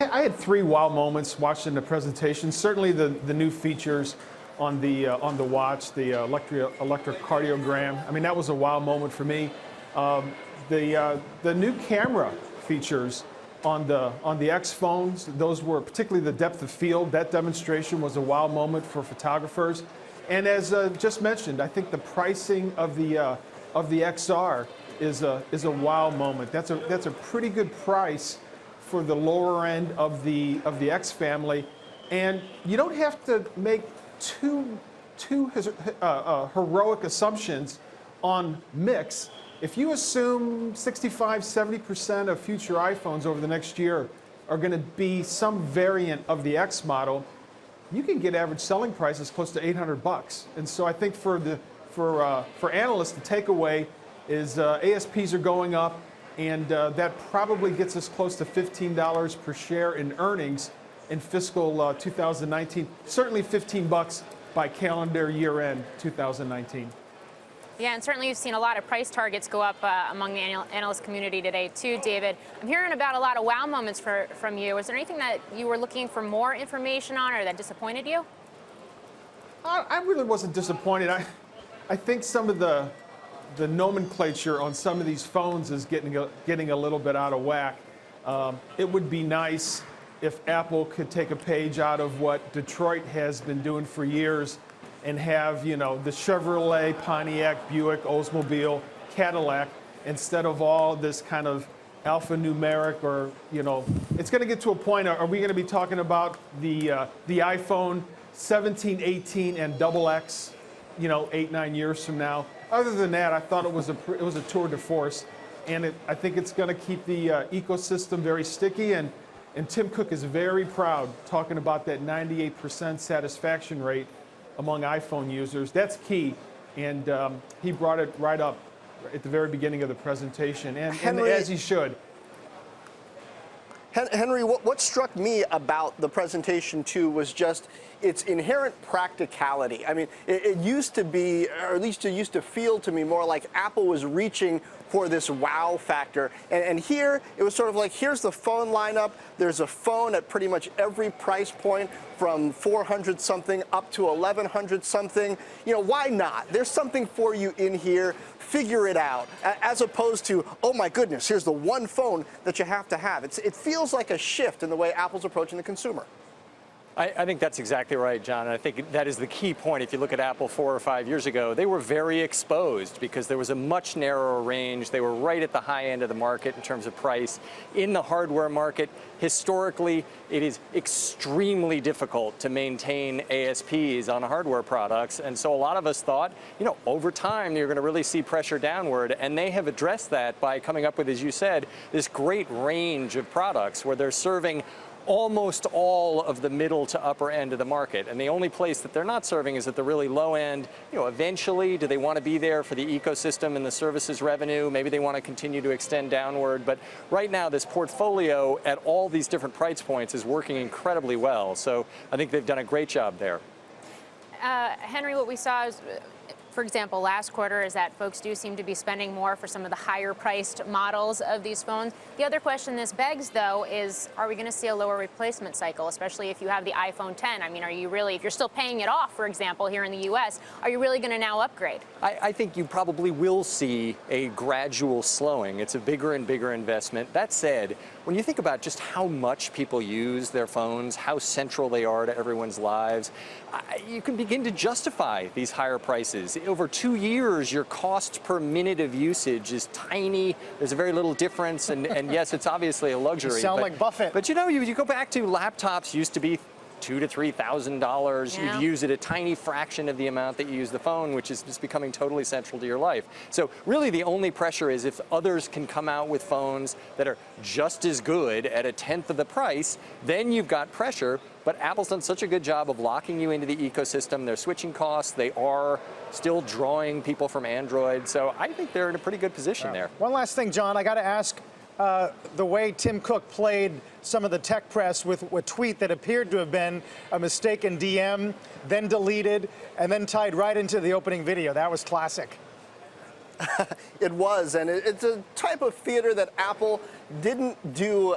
I had three wow moments watching the presentation. Certainly the new features on the watch, the electrocardiogram. I mean, that was a wow moment for me. The new camera features on the X phones, those were particularly the depth of field. That demonstration was a wow moment for photographers. And as just mentioned, I think the pricing of the XR is a wow moment. That's a pretty good price for the lower end of the X family, and you don't have to make too heroic assumptions on mix. If you assume 65–70% of future iPhones over the next year are going to be some variant of the X model, you can get average selling prices close to $800. And so I think for analysts, the takeaway is ASPs are going up, and that probably gets us close to $15 per share in earnings in fiscal 2019. Certainly $15 by calendar year end 2019. Yeah, and certainly you've seen a lot of price targets go up among the analyst community today too, David. I'm hearing about a lot of wow moments from you. Was there anything that you were looking for more information on or that disappointed you? I really wasn't disappointed. I think some of the nomenclature on some of these phones is getting a little bit out of whack. It would be nice if Apple could take a page out of what Detroit has been doing for years and have, the Chevrolet, Pontiac, Buick, Oldsmobile, Cadillac, instead of all this kind of alphanumeric or, it's going to get to a point, are we going to be talking about the iPhone 17, 18, and XX, 8–9 years from now? Other than that, I thought it was a tour de force, and I think it's going to keep the ecosystem very sticky. And Tim Cook is very proud talking about that 98% satisfaction rate among iPhone users. That's key, and he brought it right up at the very beginning of the presentation, and as he should. Henry, what struck me about the presentation, too, was just its inherent practicality. I mean, it used to be, or at least it used to feel to me more like Apple was reaching for this wow factor. And here, it was sort of like, here's the phone lineup. There's a phone at pretty much every price point from 400-something up to 1,100-something. Why not? There's something for you in here. Figure it out, as opposed to, oh my goodness, here's the one phone that you have to have. It feels like a shift in the way Apple's approaching the consumer. I think that's exactly right, John. And I think that is the key point. If you look at Apple 4 or 5 years ago, they were very exposed because there was a much narrower range. They were right at the high end of the market in terms of price. In the hardware market, historically, it is extremely difficult to maintain ASPs on hardware products. And so a lot of us thought, over time, you're going to really see pressure downward. And they have addressed that by coming up with, as you said, this great range of products where they're serving almost all of the middle to upper end of the market. And the only place that they're not serving is at the really low end. Eventually, do they want to be there for the ecosystem and the services revenue? Maybe they want to continue to extend downward. But right now, this portfolio at all these different price points is working incredibly well. So I think they've done a great job there. Henry, what we saw is, for example, last quarter is that folks do seem to be spending more for some of the higher priced models of these phones. The other question this begs, though, is are we going to see a lower replacement cycle, especially if you have the iPhone 10? I mean, are you really, if you're still paying it off, for example, here in the U.S., are you really going to now upgrade? I think you probably will see a gradual slowing. It's a bigger and bigger investment. That said, when you think about just how much people use their phones, how central they are to everyone's lives, you can begin to justify these higher prices. Over 2 years, your cost per minute of usage is tiny. There's a very little difference, and yes, it's obviously a luxury. You sound like Buffett. But you go back to laptops used to be $2,000 to $3,000. Yeah. You'd use it a tiny fraction of the amount that you use the phone, which is just becoming totally central to your life. So really the only pressure is if others can come out with phones that are just as good at a tenth of the price, then you've got pressure. But Apple's done such a good job of locking you into the ecosystem. Their switching costs, they are still drawing people from Android. So I think they're in a pretty good position there. One last thing, John, I got to ask, the way Tim Cook played some of the tech press with a tweet that appeared to have been a mistaken DM, then deleted, and then tied right into the opening video. That was classic. It was, and it's a type of theater that Apple didn't do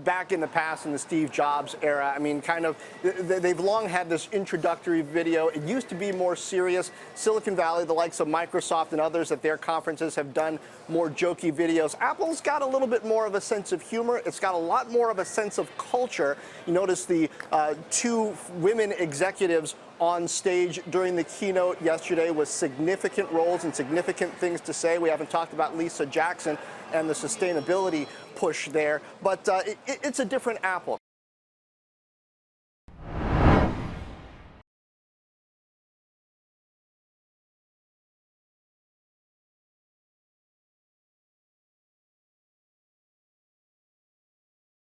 back in the past in the Steve Jobs era. I mean, kind of, they've long had this introductory video. It used to be more serious. Silicon Valley, the likes of Microsoft and others at their conferences have done more jokey videos. Apple's got a little bit more of a sense of humor. It's got a lot more of a sense of culture. You notice the two women executives on stage during the keynote yesterday with significant roles and significant things to say. We haven't talked about Lisa Jackson and the sustainability push there, but it's a different Apple.